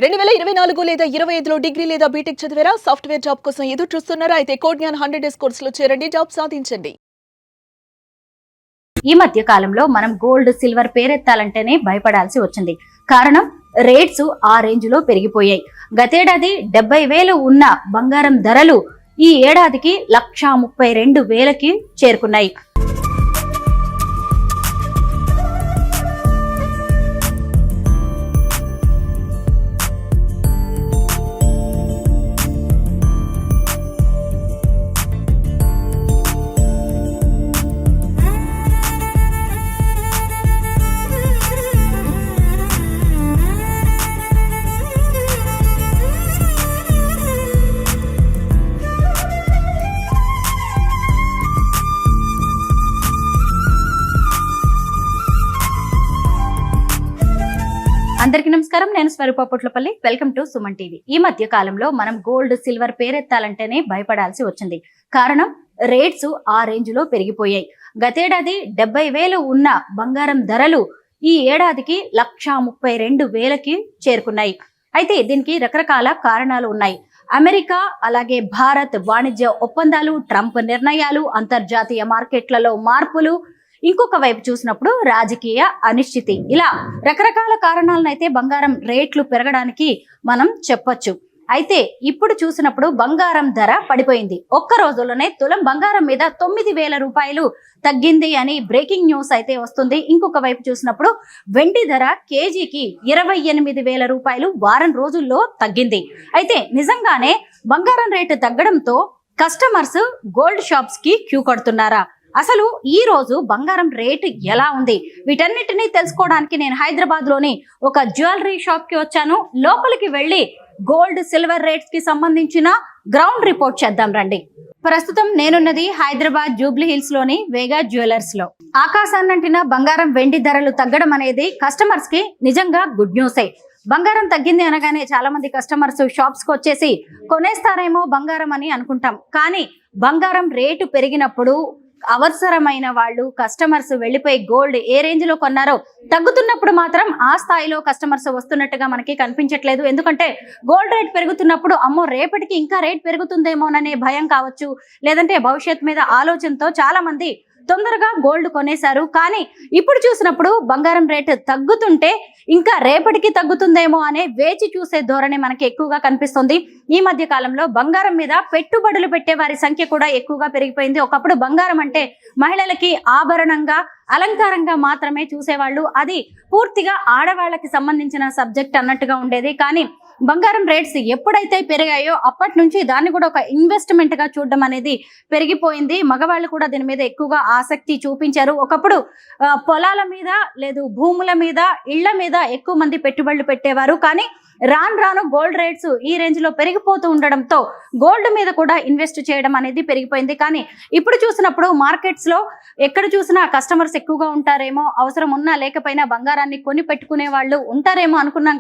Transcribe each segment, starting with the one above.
2024 లేదా 25లో డిగ్రీ లేదా బీటెక్ చదివారా? సాఫ్ట్‌వేర్ జాబ్ కోసం ఎదురు చూస్తున్నారా? అయితే కోడ్‌జ్ఞాన్ 100 డేస్ కోర్సులో చేరండి, జాబ్ సాధించండి. ఈ మధ్య కాలంలో మనం గోల్డ్, సిల్వర్ పేరెత్తాలంటేనే భయపడాల్సి వచ్చింది. కారణం రేట్స్ ఆ రేంజ్ లో పెరిగిపోయాయి. గతేడాది 70,000 ఉన్న బంగారం ధరలు ఈ ఏడాదికి 1,32,000కి చేరుకున్నాయి. అందరికీ నమస్కారం. నేను Swaroopa Potlapalli. Welcome to Suman TV. ఈ మధ్య కాలంలో మనం గోల్డ్, సిల్వర్ పేరెత్తాలంటేనే భయపడాల్సి వచ్చింది. కారణం రేట్స్ ఆ రేంజ్ లో పెరిగిపోయాయి. గతేడాది 70,000 ఉన్న బంగారం ధరలు ఈ ఏడాదికి 1,32,000కి చేరుకున్నాయి. అయితే దీనికి రకరకాల కారణాలు ఉన్నాయి. అమెరికా అలాగే భారత్ వాణిజ్య ఒప్పందాలు, ట్రంప్ నిర్ణయాలు, అంతర్జాతీయ మార్కెట్లలో మార్పులు, ఇంకొక వైపు చూసినప్పుడు రాజకీయ అనిశ్చితి, ఇలా రకరకాల కారణాలను అయితే బంగారం రేట్లు పెరగడానికి మనం చెప్పొచ్చు. అయితే ఇప్పుడు చూసినప్పుడు బంగారం ధర పడిపోయింది. ఒక్క రోజులోనే తులం బంగారం మీద 9,000 రూపాయలు తగ్గింది అని బ్రేకింగ్ న్యూస్ అయితే వస్తుంది. ఇంకొక వైపు చూసినప్పుడు వెండి ధర కేజీకి 28,000 రూపాయలు వారం రోజుల్లో తగ్గింది. అయితే నిజంగానే బంగారం రేటు తగ్గడంతో కస్టమర్స్ గోల్డ్ షాప్స్ కి క్యూ కడుతున్నారా? అసలు ఈ రోజు బంగారం రేటు ఎలా ఉంది? వీటన్నిటినీ తెలుసుకోవడానికి నేను హైదరాబాద్ లోని ఒక జ్యువెలరీ షాప్ కి వచ్చాను. లోపలికి వెళ్లి గోల్డ్, సిల్వర్ రేట్స్ కి సంబంధించిన గ్రౌండ్ రిపోర్ట్ చేద్దాం రండి. ప్రస్తుతం నేనున్నది హైదరాబాద్ జూబ్లీ హిల్స్ లోని వేగా జ్యువెలర్స్ లో. ఆకాశాన్నంటిన బంగారం, వెండి ధరలు తగ్గడం అనేది కస్టమర్స్ కి నిజంగా గుడ్ న్యూసే. బంగారం తగ్గింది అనగానే చాలా మంది కస్టమర్స్ షాప్స్ కి వచ్చేసి కొనేస్తారేమో బంగారం అని అనుకుంటాం. కానీ బంగారం రేటు పెరిగినప్పుడు అవసరమైన వాళ్ళు కస్టమర్స్ వెళ్ళిపోయి గోల్డ్ ఏ రేంజ్ లో కొన్నారో తగ్గుతున్నప్పుడు మాత్రం ఆ స్థాయిలో కస్టమర్స్ వస్తున్నట్టుగా మనకి కనిపించట్లేదు. ఎందుకంటే గోల్డ్ రేట్ పెరుగుతున్నప్పుడు అమ్మో రేపటికి ఇంకా రేట్ పెరుగుతుందేమోననే భయం కావచ్చు, లేదంటే భవిష్యత్ మీద ఆలోచనతో చాలా మంది తొందరగా గోల్డ్ కొనేశారు. కానీ ఇప్పుడు చూసినప్పుడు బంగారం రేటు తగ్గుతుంటే ఇంకా రేపటికి తగ్గుతుందేమో అనే వేచి చూసే ధోరణి మనకి ఎక్కువగా కనిపిస్తుంది. ఈ మధ్య కాలంలో బంగారం మీద పెట్టుబడులు పెట్టే వారి సంఖ్య కూడా ఎక్కువగా పెరిగిపోయింది. ఒకప్పుడు బంగారం అంటే మహిళలకి ఆభరణంగా, అలంకారంగా మాత్రమే చూసేవాళ్ళు. అది పూర్తిగా ఆడవాళ్ళకి సంబంధించిన సబ్జెక్ట్ అన్నట్టుగా ఉండేది. కానీ బంగారం రేట్స్ ఎప్పుడైతే పెరిగాయో అప్పటి నుంచి దాన్ని కూడా ఒక ఇన్వెస్ట్మెంట్ గా చూడడం అనేది పెరిగిపోయింది. మగవాళ్ళు కూడా దీని మీద ఎక్కువగా ఆసక్తి చూపించారు. ఒకప్పుడు పొలాల మీద, లేదు భూముల మీద, ఇళ్ల మీద ఎక్కువ మంది పెట్టుబడులు పెట్టేవారు. కానీ రాను రాను గోల్డ్ రేట్స్ ఈ రేంజ్ లో పెరిగిపోతూ ఉండడంతో గోల్డ్ మీద కూడా ఇన్వెస్ట్ చేయడం అనేది పెరిగిపోయింది. కానీ ఇప్పుడు చూసినప్పుడు మార్కెట్స్ లో ఎక్కడ చూసినా కస్టమర్స్ ఎక్కువగా ఉంటారేమో, అవసరం ఉన్నా లేకపోయినా బంగారాన్ని కొని పెట్టుకునే వాళ్ళు ఉంటారేమో అనుకున్నాం.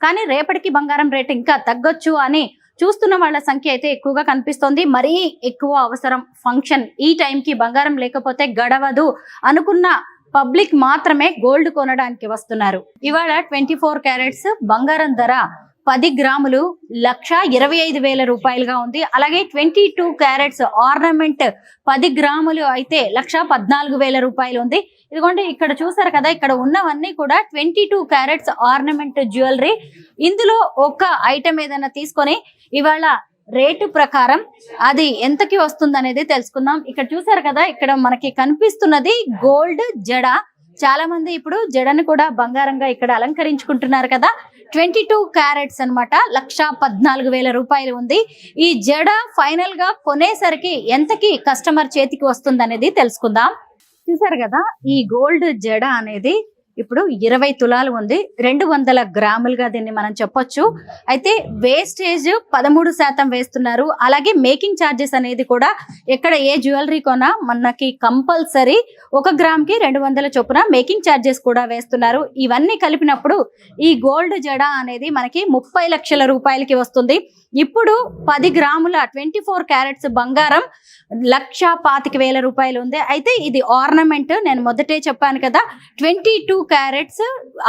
కానీ రేపటికి బంగారం రేటు ఇంకా తగ్గొచ్చు అని చూస్తున్న వాళ్ళ సంఖ్య అయితే ఎక్కువగా కనిపిస్తోంది. మరీ ఎక్కువ అవసరం, ఫంక్షన్, ఈ టైంకి బంగారం లేకపోతే గడవదు అనుకున్న పబ్లిక్ మాత్రమే గోల్డ్ కొనడానికి వస్తున్నారు. ఇవాళ 24 క్యారెట్స్ బంగారం ధర 10 గ్రాములు 1,25,000 రూపాయలుగా ఉంది. అలాగే 22 క్యారెట్స్ ఆర్నమెంట్ 10 గ్రాములు అయితే 1,14,000 రూపాయలు ఉంది. ఇదిగోండి ఇక్కడ చూసారు కదా, ఇక్కడ ఉన్నవన్నీ కూడా 22 క్యారెట్స్ ఆర్నమెంట్ జ్యువెలరీ. ఇందులో ఒక ఐటమ్ ఏదైనా తీసుకొని ఇవాళ రేటు ప్రకారం అది ఎంతకి వస్తుంది అనేది తెలుసుకుందాం. ఇక్కడ చూసారు కదా, ఇక్కడ మనకి కనిపిస్తున్నది గోల్డ్ జడ. చాలా మంది ఇప్పుడు జడను కూడా బంగారంగా ఇక్కడ అలంకరించుకుంటున్నారు కదా. 22 క్యారెట్స్ అనమాట, 1,14,000 రూపాయలు ఉంది. ఈ జడ ఫైనల్ గా కొనేసరికి ఎంతకి కస్టమర్ చేతికి వస్తుంది అనేది తెలుసుకుందాం. చూసారు కదా, ఈ గోల్డ్ జడ అనేది ఇప్పుడు 20 తులాలు ఉంది. 200 గ్రాములుగా దీన్ని మనం చెప్పొచ్చు. అయితే వేస్టేజ్ 13% వేస్తున్నారు. అలాగే మేకింగ్ ఛార్జెస్ అనేది కూడా ఎక్కడ ఏ జ్యువెలరీ కొనా మనకి కంపల్సరీ 1 గ్రామ్కి 200 చొప్పున మేకింగ్ ఛార్జెస్ కూడా వేస్తున్నారు. ఇవన్నీ కలిపినప్పుడు ఈ గోల్డ్ జడ అనేది మనకి 30 లక్షల రూపాయలకి వస్తుంది. ఇప్పుడు 10 గ్రాముల 24 క్యారెట్స్ బంగారం 1,25,000 రూపాయలు ఉంది. అయితే ఇది ఆర్నమెంట్, నేను మొదటే చెప్పాను కదా, 22 క్యారెట్స్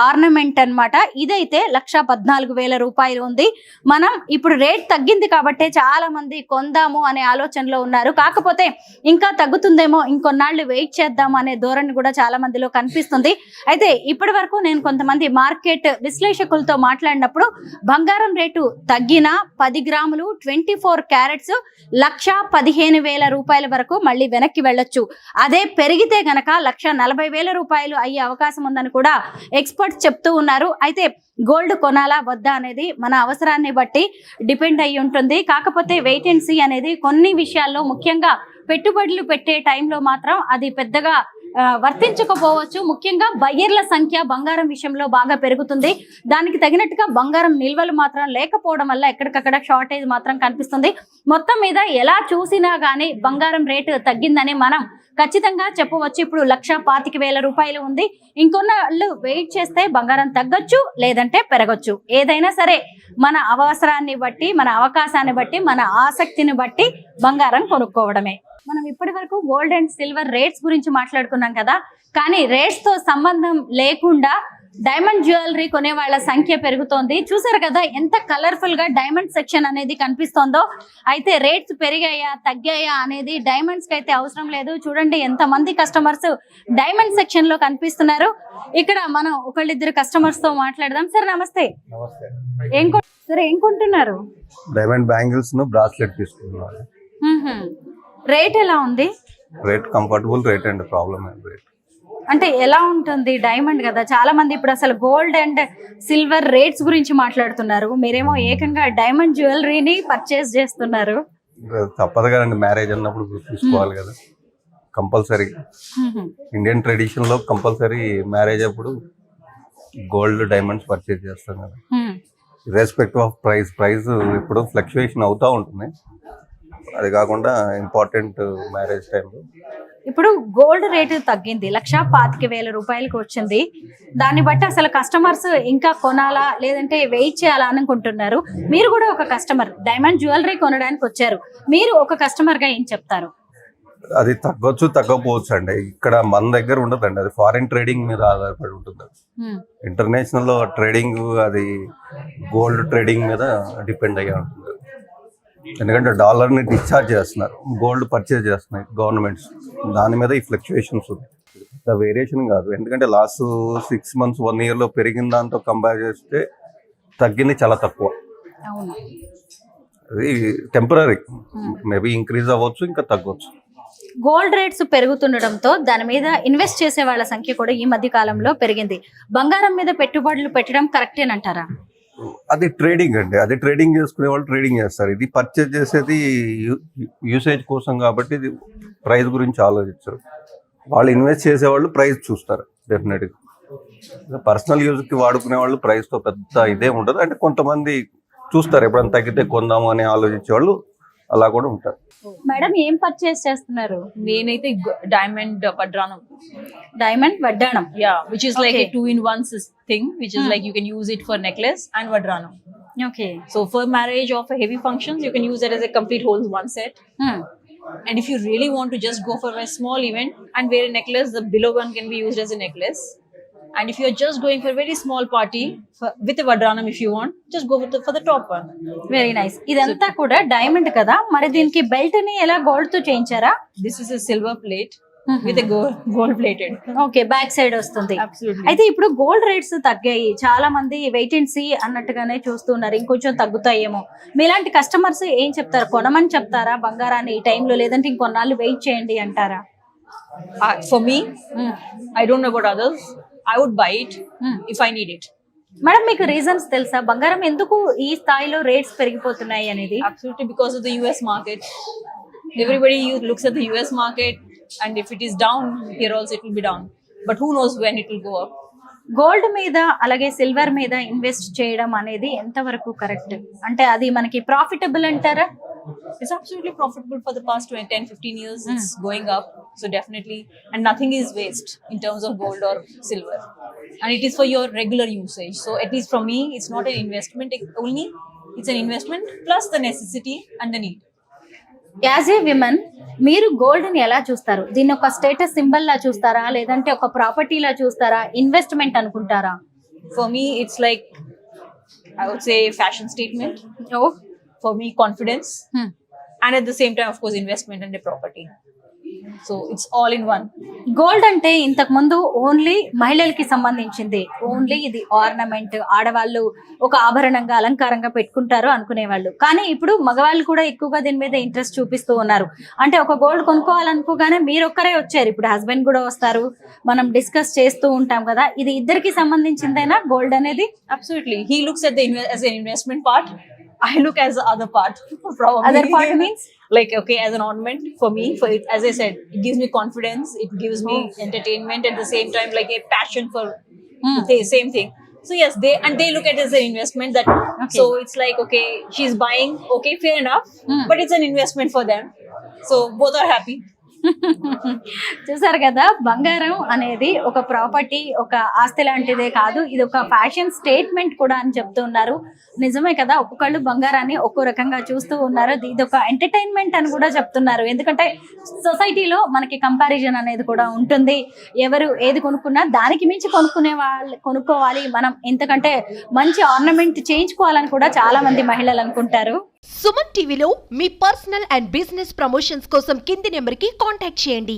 ఆర్నమెంట్ అన్నమాట. ఇదైతే 1,14,000 రూపాయలు ఉంది. మనం ఇప్పుడు రేట్ తగ్గింది కాబట్టి చాలా మంది కొందాము అనే ఆలోచనలో ఉన్నారు. కాకపోతే ఇంకా తగ్గుతుందేమో, ఇంకొన్నాళ్ళు వెయిట్ చేద్దాము అనే ధోరణి కూడా చాలా మందిలో కనిపిస్తుంది. అయితే ఇప్పటి వరకు నేను కొంతమంది మార్కెట్ విశ్లేషకులతో మాట్లాడినప్పుడు బంగారం రేటు తగ్గిన 10 గ్రాములు 24 క్యారెట్స్ 1,15,000 రూపాయల వరకు మళ్ళీ వెనక్కి వెళ్ళొచ్చు. అదే పెరిగితే గనక 1,40,000 రూపాయలు అయ్యే అవకాశం ఉందని కూడా ఎక్స్పర్ట్స్ చెప్తూ ఉన్నారు. అయితే గోల్డ్ కొనాలా వద్దా అనేది మన అవసరాన్ని బట్టి డిపెండ్ అయి ఉంటుంది. కాకపోతే వెయిట్ అండ్ సీ అనేది కొన్ని విషయాల్లో, ముఖ్యంగా పెట్టుబడులు పెట్టే టైంలో మాత్రం అది పెద్దగా వర్తించకపోవచ్చు. ముఖ్యంగా బయ్యర్ల సంఖ్య బంగారం విషయంలో బాగా పెరుగుతుంది. దానికి తగినట్టుగా బంగారం నిల్వలు మాత్రం లేకపోవడం వల్ల ఎక్కడికక్కడ షార్టేజ్ మాత్రం కనిపిస్తుంది. మొత్తం మీద ఎలా చూసినా గానీ బంగారం రేటు తగ్గిందని మనం ఖచ్చితంగా చెప్పవచ్చు. ఇప్పుడు 1,25,000 రూపాయలు ఉంది. ఇంకొన్నాళ్ళు వెయిట్ చేస్తే బంగారం తగ్గొచ్చు, లేదంటే పెరగొచ్చు. ఏదైనా సరే మన అవసరాన్ని బట్టి, మన అవకాశాన్ని బట్టి, మన ఆసక్తిని బట్టి బంగారం కొనుక్కోవడమే. మనం ఇప్పటి వరకు గోల్డ్ అండ్ సిల్వర్ రేట్స్ గురించి మాట్లాడుకున్నాం కదా, కానీ రేట్స్ తో సంబంధం లేకుండా డైమండ్ జ్యువెలరీ కొనే వాళ్ళ సంఖ్య పెరుగుతోంది. చూసారు కదా ఎంత కలర్ఫుల్ గా డైమండ్ సెక్షన్ అనేది కనిపిస్తోందో. అయితే రేట్స్ పెరిగాయా తగ్గాయా అనేది డైమండ్స్ కి అయితే అవసరం లేదు. చూడండి ఎంత మంది కస్టమర్స్ డైమండ్ సెక్షన్ లో కనిపిస్తున్నారు. ఇక్కడ మనం ఒకళ్ళిద్దరు కస్టమర్స్ తో మాట్లాడదాం. సార్ నమస్తే. సార్ ఏం కొంటున్నారు? డైమండ్ బ్యాంగిల్స్ ను బ్రాస్లెట్ తీసుకున్నాను. రేట్ ఎలా ఉంది? Rate comfortable rate and problem rate అంటే ఎలా ఉంటుంది? డైమండ్ కదా, చాలా మంది ఇప్పుడు అసలు గోల్డ్ అండ్ సిల్వర్ రేట్స్ గురించి మాట్లాడుతున్నారు. మీరేమో ఏకంగా డైమండ్ జ్యువెలరీని పర్చేస్ చేస్తున్నారు. తప్పదు కదండి, మ్యారేజ్ అన్నప్పుడు తీసుకోవాలి కదా కంపల్సరీ. ఇండియన్ ట్రెడిషన్ లో కంపల్సరీ మ్యారేజ్ అప్పుడు గోల్డ్ డైమండ్స్ పర్చేస్ చేస్తాం కదా, ఇర్రెస్పెక్టివ్ ఆఫ్ ప్రైస్ ఇప్పుడు ఫ్లక్చుయేషన్ అవుతూ ఉంటుంది. అది కాకుండా ఇంపార్టెంట్ మ్యారేజ్ టైంలో ఇప్పుడు గోల్డ్ రేటు తగ్గింది, 1,25,000 రూపాయలకి వచ్చింది. దాన్ని బట్టి అసలు కస్టమర్స్ ఇంకా కొనాలా లేదంటే వెయిట్ చేయాలా అనుకుంటున్నారు. మీరు కూడా ఒక కస్టమర్, డైమండ్ జ్యువెలరీ కొనడానికి వచ్చారు. మీరు ఒక కస్టమర్ గా ఏం చెప్తారు? అది తగ్గొచ్చు తగ్గకపోవచ్చు అండి. ఇక్కడ మన దగ్గర ఉండదండి, అది ఫారిన్ ట్రేడింగ్ మీద ఆధారపడి ఉంటుంది. ఇంటర్నేషనల్ ట్రేడింగ్ అది గోల్డ్ ట్రేడింగ్ మీద డిపెండ్ అయ్యి ఉంటుంది. ఎందుకంటే డాలర్ని డిశ్చార్జ్ చేస్తున్నారు, గోల్డ్ పర్చేజ్ చేస్తున్నాయి గవర్నమెంట్స్, దాని మీద ఈ ఫ్లక్చుయేషన్స్ ఉంది. వేరియేషన్ కాదు, ఎందుకంటే లాస్ట్ 6 months 1 year లో పెరిగిన దాంతో కంపేర్ చేస్తే తగ్గింది చాలా తక్కువ. అది టెంపరీ, మేబీ ఇంక్రీజ్ అవ్వచ్చు, ఇంకా తగ్గొచ్చు. గోల్డ్ రేట్స్ పెరుగుతుండటంతో దాని మీద ఇన్వెస్ట్ చేసే వాళ్ళ సంఖ్య కూడా ఈ మధ్య కాలంలో పెరిగింది. బంగారం మీద పెట్టుబడులు పెట్టడం కరెక్టేనంటారా? అది ట్రేడింగ్ అండి, అది ట్రేడింగ్ చేసుకునే వాళ్ళు ట్రేడింగ్ చేస్తారు. ఇది పర్చేజ్ చేసేది యూసేజ్ కోసం కాబట్టి ఇది ప్రైస్ గురించి ఆలోచించరు. వాళ్ళు ఇన్వెస్ట్ చేసేవాళ్ళు ప్రైస్ చూస్తారు డెఫినెట్గా. పర్సనల్ యూజ్కి వాడుకునే వాళ్ళు ప్రైస్తో పెద్ద ఇదే ఉండదు. అంటే కొంతమంది చూస్తారు ఎప్పుడైనా తగ్గితే కొందాము అని ఆలోచించే వాళ్ళు అలా కూడా ఉంటారు. మేడం ఏం పర్చేస్ చేస్తున్నారు? నేనైతే డైమండ్ వడ్డానం. డైమండ్ వడ్డానం, which is like a 2-in-1 thing, which is like you can use it for necklace and vadranam. Okay. So for marriage or for heavy functions, you can use it as a complete whole one set. And if you really want to just go for a small event and wear a necklace, the below one can be used as a necklace. And if you're just going for a very small party with a vadranam, if you want, just go for the top one. Very nice. ఇదంతా కూడా diamond కదా, మరి దీనికి belt ని ఎలా gold తో చేయించారా? This is a silver plate with a gold plated. Okay, back side వస్తుంది. Absolutely. అయితే ఇప్పుడు గోల్డ్ రేట్స్ తగ్గాయి, చాలా మంది వెయిట్ అండ్ సీ అన్నట్టుగానే చూస్తున్నారు, ఇంకొంచెం తగ్గుతాయేమో. మీలాంటి కస్టమర్స్ ఏం చెప్తారు? కొనమని చెప్తారా బంగారాన్ని ఈ టైంలో, లేదంటే ఇంకొన్నాళ్ళు వెయిట్ చేయండి అంటారా? For me, I don't know about others. I would buy it if I need it. Madam మీకు రీజన్స్ తెలుసా బంగారం ఎందుకు ఈ స్థాయిలో రేట్స్ పెరిగిపోతున్నాయి అనేది? Absolutely, because of the US market. Everybody looks at the US market, and if it is down, here also it will be down. But who knows when it will go up. Gold మీద అలాగే silver మీద invest చేయడం అనేది ఎంతవరకు correct? అంటే అది మనకి profitable అంటారా? It's absolutely profitable for the past 10-15 years. It's going up, so definitely, and nothing is waste in terms of gold or silver, and it is for your regular usage. So at least for me, it's not an investment only, it's an investment plus the necessity and the need. As a women మీరు gold ని ఎలా చూస్తారు? దీన్ని ఒక status symbol లా చూస్తారా, లేదంటే ఒక property లా చూస్తారా, ఇన్వెస్ట్మెంట్ అనుకుంటారా? For me, it's like, I would say, fashion statement. Oh For me, confidence. And at the same time, of course, investment and a property. So it's all in one. Gold అంటే ఇంతకు ముందు only మహిళలకి సంబంధించింది, only ఇది ornament, ఆడవాళ్ళు ఒక ఆభరణంగా అలంకారంగా పెట్టుకుంటారు అనుకునేవాళ్ళు. కానీ ఇప్పుడు మగవాళ్ళు కూడా ఎక్కువగా దీని మీద ఇంట్రెస్ట్ చూపిస్తూ ఉన్నారు. అంటే ఒక గోల్డ్ కొనుక్కోవాలనుకోగానే మీరు ఒక్కరే వచ్చారు, ఇప్పుడు హస్బెండ్ కూడా వస్తారు, మనం డిస్కస్ చేస్తూ ఉంటాం కదా. ఇది ఇద్దరికి సంబంధించిందేనా గోల్డ్ అనేది? Absolutely. He looks at as an investment part. I look as the other part. Probably. Other part means? Like, okay, as an ornament for me, for it, as I said, it gives me confidence, it gives me entertainment, at the same time like a passion for the same thing. So yes, they look at it as an investment, that Okay. so it's like, okay, she's buying, okay, fair enough, but it's an investment for them, so both are happy. చూసారు కదా, బంగారం అనేది ఒక property, ఒక ఆస్తి లాంటిదే కాదు, ఇది ఒక ఫ్యాషన్ స్టేట్మెంట్ కూడా అని చెప్తూ ఉన్నారు. నిజమే కదా, ఒక్కొక్కళ్ళు బంగారాన్ని ఒక్కో రకంగా చూస్తూ ఉన్నారు. ఇది ఒక ఎంటర్టైన్మెంట్ అని కూడా చెప్తున్నారు. ఎందుకంటే సొసైటీలో మనకి కంపారిజన్ అనేది కూడా ఉంటుంది. ఎవరు ఏది కొనుక్కున్నా దానికి మించి కొనుక్కోవాలి మనం, ఎందుకంటే మంచి ఆర్నమెంట్ చేయించుకోవాలని కూడా చాలా మంది మహిళలు అనుకుంటారు. సుమన్ టీవీలో మీ పర్సనల్ అండ్ బిజినెస్ ప్రమోషన్స్ కోసం కింది నెంబర్కి కాంటాక్ట్ చేయండి.